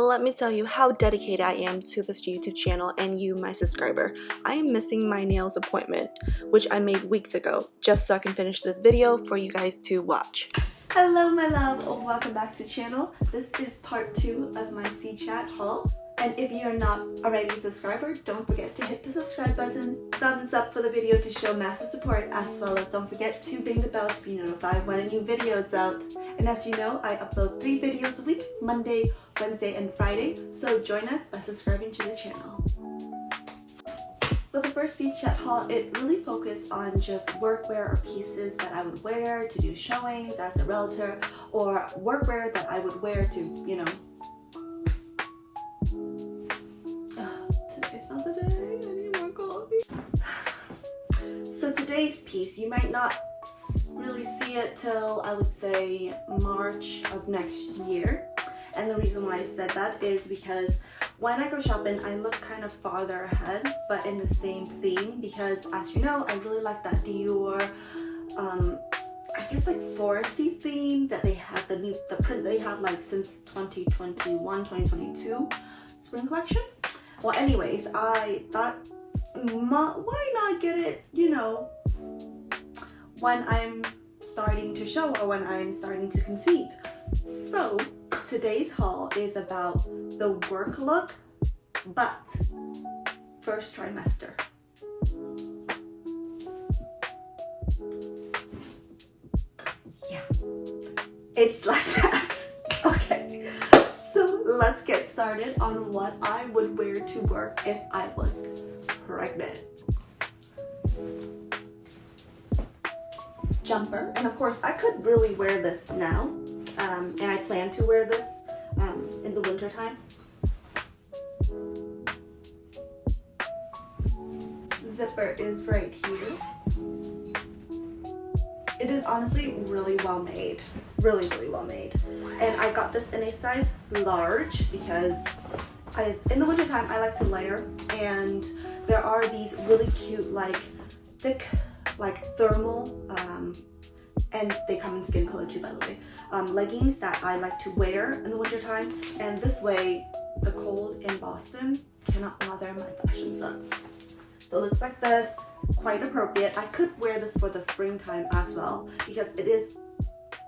let me tell you how dedicated I am to this YouTube channel and you, my subscriber. I am missing my nails appointment, which I made weeks ago, just so I can finish this video for you guys to watch. Hello my love, welcome back to the channel. This is part 2 of my CCHAT haul. And if you're not already a subscriber, don't forget to hit the subscribe button, thumbs up for the video to show massive support, as well as don't forget to ring the bell to be notified when a new video is out. And as you know, I upload 3 videos a week, Monday, Wednesday, and Friday, so join us by subscribing to the channel. For the first CCHAT haul, it really focused on just workwear or pieces that I would wear to do showings as a realtor, or workwear that I would wear to, you know, today's not the day, I need more coffee. So today's piece, you might not really see it till I would say March of next year. And the reason why I said that is because when I go shopping, I look kind of farther ahead, but in the same theme, because as you know, I really like that Dior, I guess like foresty theme that they had, the print they had like since 2021, 2022 spring collection. Well, anyways, I thought, why not get it, you know, when I'm starting to show or when I'm starting to conceive. So today's haul is about the work look, but first trimester. Yeah, it's like that. Okay, so let's get started on what I would wear to work if I was pregnant. Jumper, and of course I could really wear this now, and I plan to wear this in the winter time. Zipper is right here. It is honestly really well made, really well made, and I got this in a size large because in the winter time I like to layer, and there are these really cute like thick like thermal and they come in skin color too, by the way, leggings that I like to wear in the winter time, and this way the cold in Boston cannot bother my fashion sense. So it looks like this, quite appropriate. I could wear this for the springtime as well because it is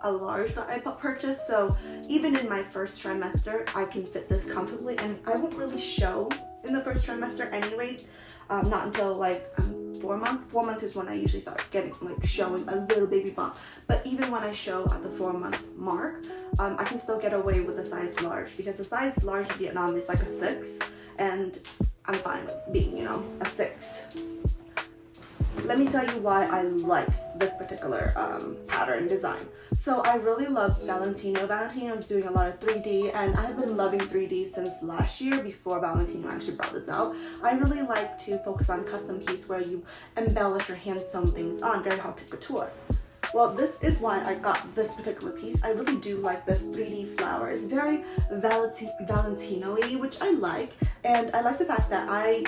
a large that I purchased, so even in my first trimester I can fit this comfortably, and I won't really show in the first trimester anyways, not until like 4 months. 4 months is when I usually start getting like showing a little baby bump, but even when I show at the 4-month mark, I can still get away with a size large because the size large in Vietnam is like a 6, and I'm fine with being, you know, a 6. Let me tell you why I like this particular pattern design. So I really love Valentino. Valentino is doing a lot of 3D, and I've been loving 3D since last year before Valentino actually brought this out. I really like to focus on custom piece where you embellish or hand sewn things on, very haute couture. Well, this is why I got this particular piece. I really do like this 3D flower. It's very Valentino-y, which I like, and I like the fact that I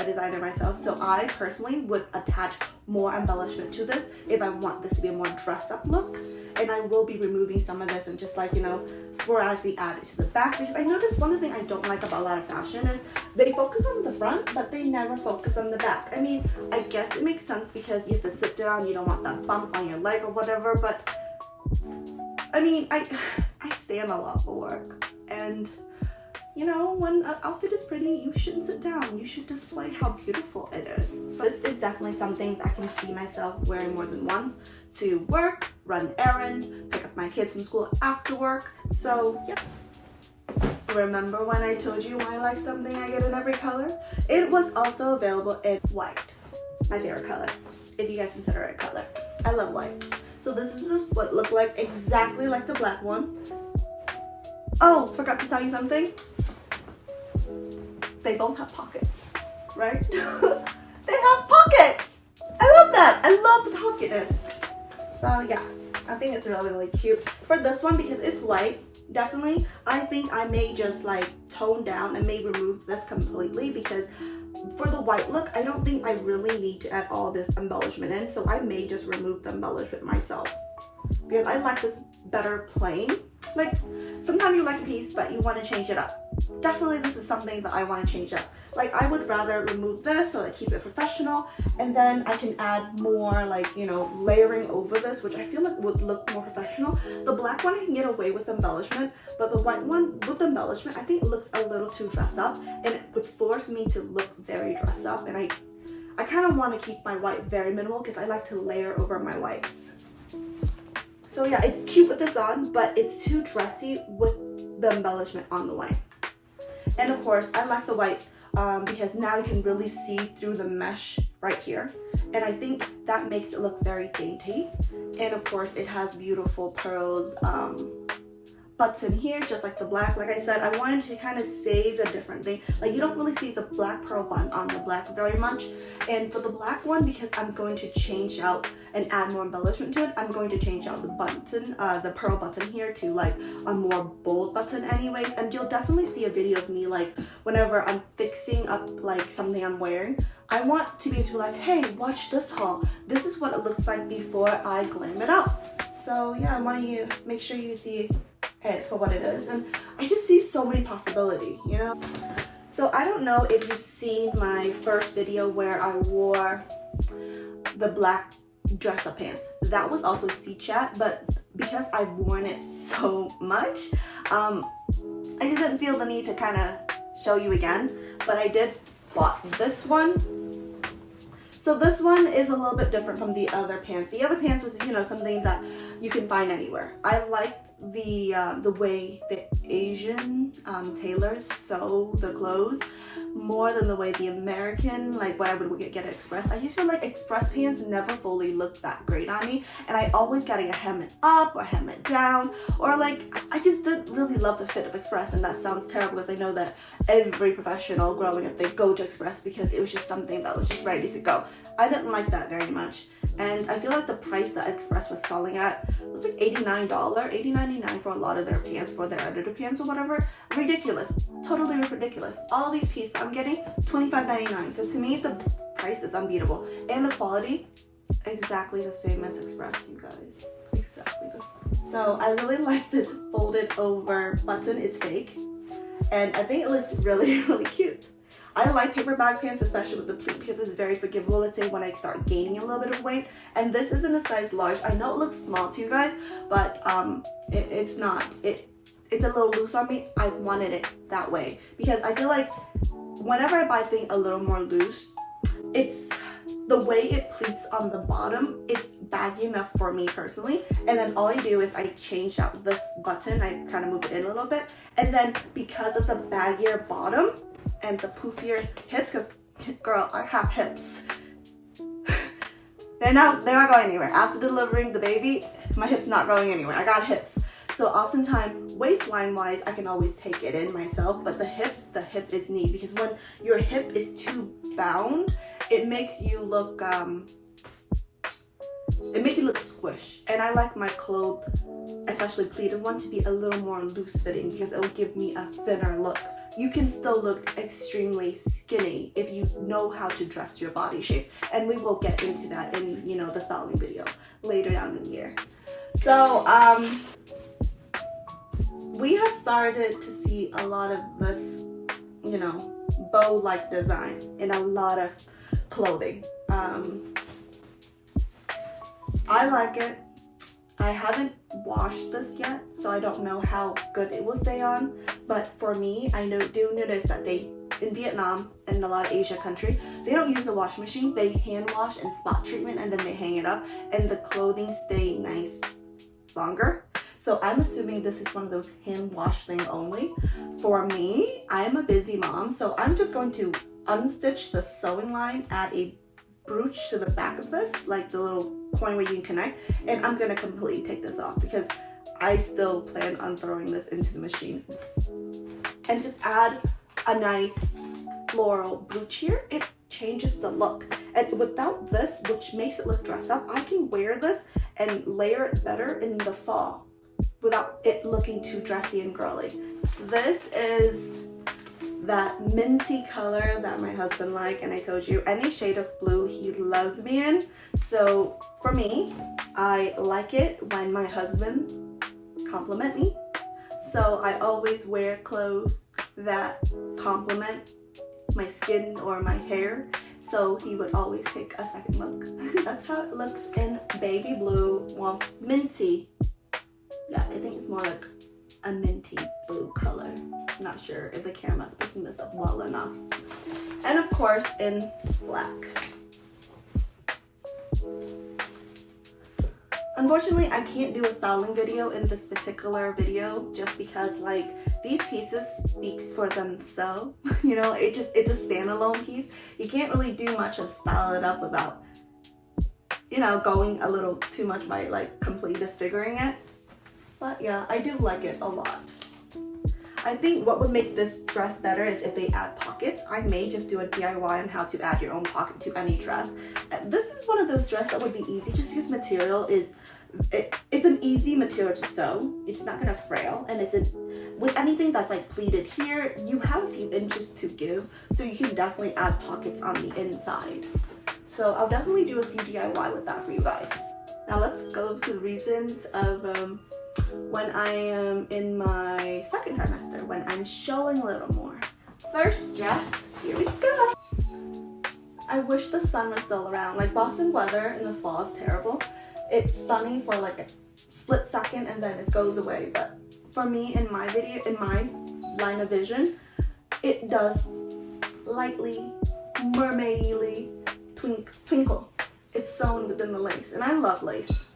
designed it myself, so I personally would attach more embellishment to this if I want this to be a more dress-up look, and I will be removing some of this and just like, you know, sporadically add it to the back, because I noticed one thing I don't like about a lot of fashion is they focus on the front but they never focus on the back. I mean, I guess it makes sense because you have to sit down, you don't want that bump on your leg or whatever, but I mean, I stand a lot for work, and you know, when an outfit is pretty, you shouldn't sit down. You should display how beautiful it is. So this is definitely something that I can see myself wearing more than once to work, run an errand, pick up my kids from school after work. So yeah. Remember when I told you I like something I get in every color? It was also available in white, my favorite color, if you guys consider it a color. I love white. So this is what it looked like, exactly like the black one. Oh, forgot to tell you something. They both have pockets, right? They have pockets! I love that! I love the pocketiness. So yeah, I think it's really cute. For this one, because it's white, definitely, I think I may just like tone down and may remove this completely, because for the white look, I don't think I really need to add all this embellishment in, so I may just remove the embellishment myself, because I like this better plain. Like, sometimes you like a piece but you want to change it up. Definitely this is something that I want to change up. Like I would rather remove this so I keep it professional, and then I can add more like, you know, layering over this, which I feel like would look more professional. The black one I can get away with embellishment, but the white one with embellishment I think it looks a little too dressed up, and it would force me to look very dressed up, and I kind of want to keep my white very minimal because I like to layer over my whites. So yeah, it's cute with this on, but it's too dressy with the embellishment on the white. And of course, I like the white because now you can really see through the mesh right here. And I think that makes it look very dainty. And of course, it has beautiful pearls, button here, just like the black. Like I said, I wanted to kind of save a different thing. Like you don't really see the black pearl button on the black very much. And for the black one, because I'm going to change out and add more embellishment to it, I'm going to change out the button, the pearl button here to like a more bold button anyways. And you'll definitely see a video of me like whenever I'm fixing up like something I'm wearing. I want to be able to like, hey, watch this haul. This is what it looks like before I glam it up. So yeah, I want you to make sure you see it for what it is, and I just see so many possibilities, you know. So I don't know if you've seen my first video where I wore the black dress up pants. That was also CCHAT, but because I've worn it so much, I just didn't feel the need to kind of show you again. But I did bought this one. So this one is a little bit different from the other pants. The other pants was, you know, something that you can find anywhere. I like the way the Asian tailors sew the clothes more than the way the American, like what I would get at Express. I just feel like Express pants never fully look that great on me, and I always gotta hem it up or hem it down, or like I just didn't really love the fit of Express. And that sounds terrible because I know that every professional growing up, they go to Express because it was just something that was just ready to go. I didn't like that very much, and I feel like the price that Express was selling at was like $89, $80.99 for a lot of their pants, for their editor pants or whatever. Ridiculous, totally ridiculous. All these pieces I'm getting $25.99. So to me, the price is unbeatable, and the quality exactly the same as Express, you guys. Exactly the same. So I really like this folded over button. It's fake, and I think it looks really, really cute. I like paper bag pants, especially with the pleat, because it's very forgivable, let's say when I start gaining a little bit of weight. And this is in a size large. I know it looks small to you guys, but it's not. It's a little loose on me. I wanted it that way because I feel like whenever I buy things a little more loose, it's the way it pleats on the bottom, it's baggy enough for me personally. And then all I do is I change out this button, I kind of move it in a little bit, and then because of the baggier bottom and the poofier hips, because girl, I have hips. they're not going anywhere. After delivering the baby, my hips not going anywhere. I got hips. So oftentimes waistline wise, I can always take it in myself, but the hip is neat, because when your hip is too bound, it makes you look squish. And I like my clothes, especially pleated one, to be a little more loose fitting because it will give me a thinner look. You can still look extremely skinny if you know how to dress your body shape, and we will get into that in, you know, the styling video later down in the year. So we have started to see a lot of this, you know, bow-like design in a lot of clothing. I like it. I haven't washed this yet, so I don't know how good it will stay on. But for me, I do notice that in Vietnam and a lot of Asia country, they don't use a washing machine. They hand wash and spot treatment, and then they hang it up, and the clothing stay nice longer. So I'm assuming this is one of those hand wash thing only. For me, I'm a busy mom, so I'm just going to unstitch the sewing line, add a brooch to the back of this, like the little point where you can connect, and I'm gonna completely take this off because I still plan on throwing this into the machine. And just add a nice floral brooch here. It changes the look. And without this, which makes it look dressed up, I can wear this and layer it better in the fall without it looking too dressy and girly. This is that minty color that my husband likes, and I told you any shade of blue he loves me in. So for me, I like it when my husband compliment me. So I always wear clothes that complement my skin or my hair. So he would always take a second look. That's how it looks in baby blue, well, minty. Yeah, I think it's more like a minty blue color. Not sure if the camera's picking this up well enough. And of course in black. Unfortunately, I can't do a styling video in this particular video just because like these pieces speaks for themselves. You know, it's a standalone piece. You can't really do much to style it up without, you know, going a little too much by like completely disfiguring it. But yeah, I do like it a lot. I think what would make this dress better is if they add pockets. I may just do a DIY on how to add your own pocket to any dress. This is one of those dresses that would be easy just because material is, it's an easy material to sew. It's not gonna frail, and with anything that's like pleated here, you have a few inches to give, so you can definitely add pockets on the inside. So I'll definitely do a few DIY with that for you guys. Now let's go to the reasons of when I am in my second trimester, when I'm showing a little more. First dress, here we go. I wish the sun was still around. Like Boston weather in the fall is terrible. It's sunny for like a split second and then it goes away. But for me, in my video, in my line of vision, it does lightly, mermaidly twinkle. It's sewn within the lace, and I love lace.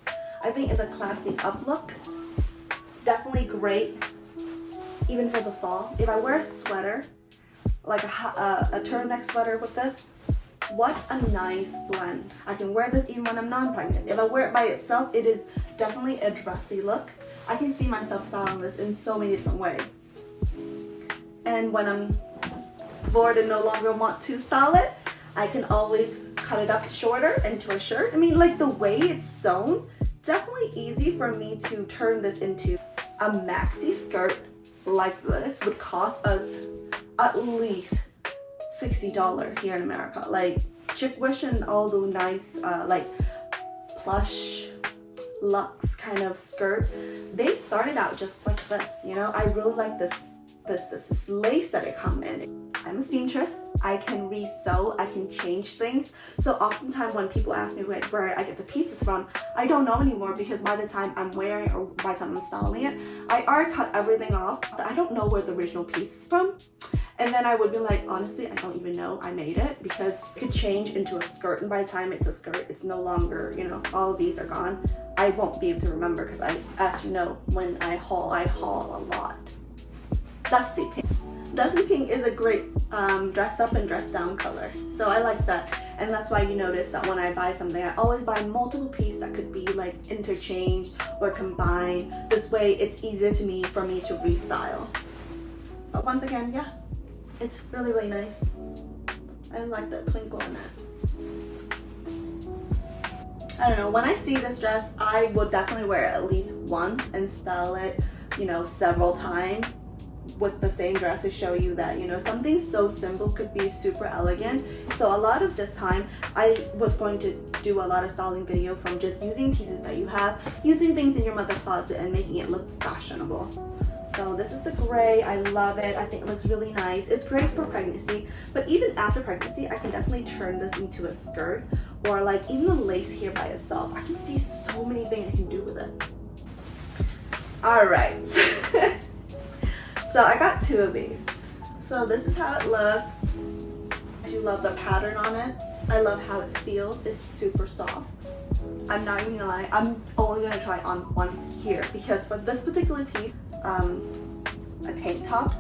I think it's a classy up look. Definitely great, even for the fall. If I wear a sweater, like a turtleneck sweater with this, what a nice blend. I can wear this even when I'm non-pregnant. If I wear it by itself, it is definitely a dressy look. I can see myself styling this in so many different ways. And when I'm bored and no longer want to style it, I can always cut it up shorter into a shirt. I mean, like the way it's sewn, definitely easy for me to turn this into a maxi skirt like this. Would cost us at least $60 here in America. Like chic-wish and all the nice like plush luxe kind of skirt, they started out just like this, you know. I really like this lace that it come in. I'm a seamstress. I can re-sew, I can change things. So oftentimes when people ask me where I get the pieces from, I don't know anymore, because by the time I'm wearing or by the time I'm styling it, I already cut everything off. I don't know where the original piece is from. And then I would be like, honestly, I don't even know I made it, because it could change into a skirt, and by the time it's a skirt, it's no longer, you know, all of these are gone. I won't be able to remember, because as you know, when I haul a lot. Dusty pink. Dusty pink is a great dress up and dress down color, so I like that. And that's why you notice that when I buy something, I always buy multiple pieces that could be like interchanged or combined. This way it's easier for me to restyle. But once again, yeah, it's really, really nice. I like the twinkle in it. I don't know, when I see this dress, I will definitely wear it at least once and style it, you know, several times with the same dress to show you that, you know, something so simple could be super elegant. So a lot of this time I was going to do a lot of styling video from just using pieces that you have, using things in your mother's closet and making it look fashionable. So this is the gray. I love it. I think it looks really nice. It's great for pregnancy, but even after pregnancy, I can definitely turn this into a skirt, or like even the lace here by itself. I can see so many things I can do with it. All right. So I got two of these. So this is how it looks. I do love the pattern on it. I love how it feels. It's super soft. I'm not even gonna lie, I'm only gonna try on once here, because for this particular piece, a tank top,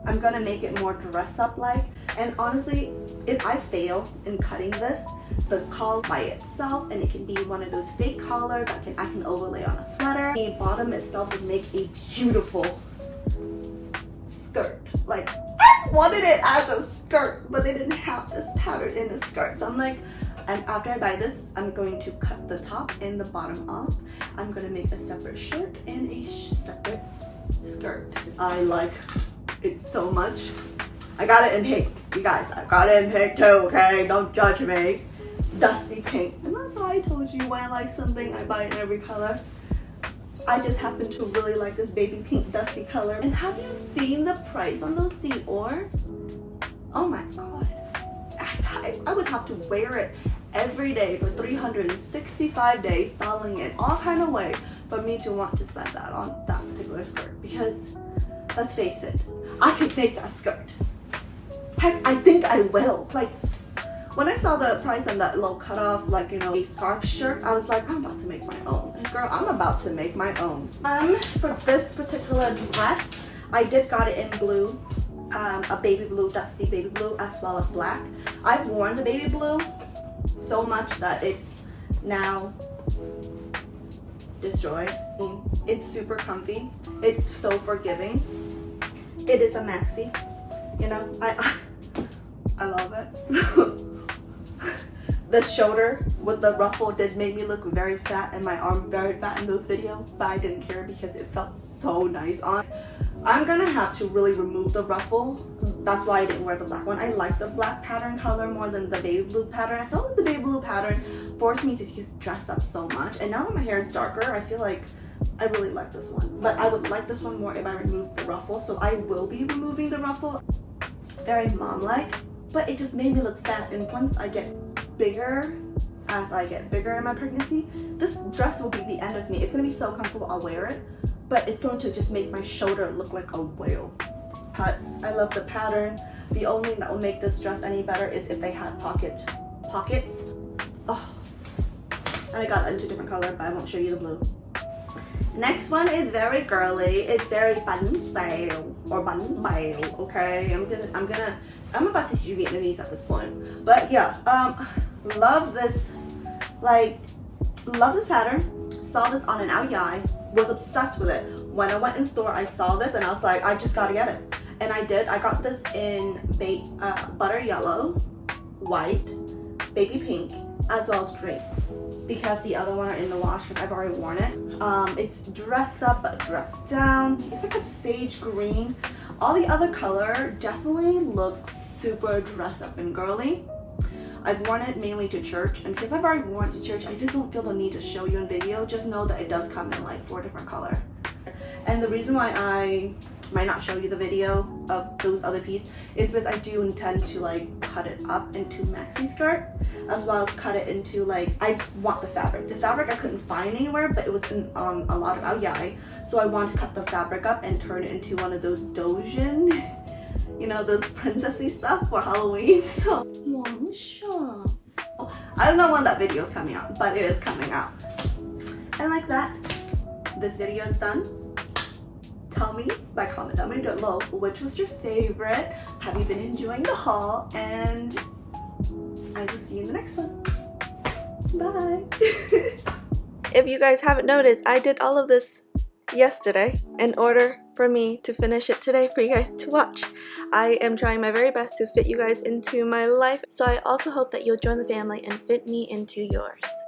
I'm gonna make it more dress up like. And honestly, if I fail in cutting this, the collar by itself, and it can be one of those fake collars that I can overlay on a sweater. The bottom itself would make a beautiful skirt. Like, I wanted it as a skirt, but they didn't have this pattern in a skirt. So I'm like, and after I buy this, I'm going to cut the top and the bottom off. I'm gonna make a separate shirt and a separate skirt. I like it so much. I got it in pink, you guys. I got it in pink too, okay? Don't judge me. Dusty pink. And that's why I told you when I like something, I buy it in every color. I just happen to really like this baby pink dusty color. And have you seen the price on those Dior? Oh my god. I would have to wear it every day for 365 days, styling it all kind of way for me to want to spend that on that particular skirt. Because let's face it, I could make that skirt. Heck, I think I will. Like, when I saw the price on that low cutoff, like, you know, a scarf shirt, I was like, I'm about to make my own. And girl, I'm about to make my own. For this particular dress, I did got it in blue, a baby blue, dusty baby blue, as well as black. I've worn the baby blue so much that it's now destroyed. It's super comfy. It's so forgiving. It is a maxi. You know, I love it. The shoulder with the ruffle did make me look very fat and my arm very fat in those videos, but I didn't care because it felt so nice on. I'm gonna have to really remove the ruffle. That's why I didn't wear the black one. I like the black pattern color more than the baby blue pattern. I felt like the baby blue pattern forced me to just dress up so much. And now that my hair is darker, I feel like I really like this one. But I would like this one more if I removed the ruffle. So I will be removing the ruffle. Very mom-like, but it just made me look fat. And once I get bigger, as I get bigger in my pregnancy, this dress will be the end of me. It's gonna be so comfortable, I'll wear it, but it's going to just make my shoulder look like a whale. Cuts, I love the pattern. The only thing that will make this dress any better is if they had pockets. Oh, and I got it into a different color, but I won't show you the blue. Next one is very girly. It's very bun style or bun style. Okay, I'm about to teach you Vietnamese at this point. But yeah, love this. Like, love this pattern. Saw this on an Áo Dài. Was obsessed with it. When I went in store, I saw this and I was like, I just gotta get it. And I did. I got this in butter yellow, white, baby pink, as well as green. Because the other one are in the wash because I've already worn it. It's dress up but dress down. It's like a sage green. All the other color definitely looks super dress up and girly. I've worn it mainly to church, and because I've already worn it to church, I just don't feel the need to show you in video. Just know that it does come in like 4 different colors. And the reason why I might not show you the video of those other pieces is because I do intend to like cut it up into maxi skirt, as well as cut it into like, I want the fabric. The fabric I couldn't find anywhere, but it was in a lot of Áo Dài. So I want to cut the fabric up and turn it into one of those Dojin, you know, those princessy stuff for Halloween. So I don't know when that video is coming out, but it is coming out. And like that, this video is done. Tell me by comment down below which was your favorite. Have you been enjoying the haul? And I will see you in the next one. Bye. If you guys haven't noticed, I did all of this yesterday in order for me to finish it today for you guys to watch. I am trying my very best to fit you guys into my life, so I also hope that you'll join the family and fit me into yours.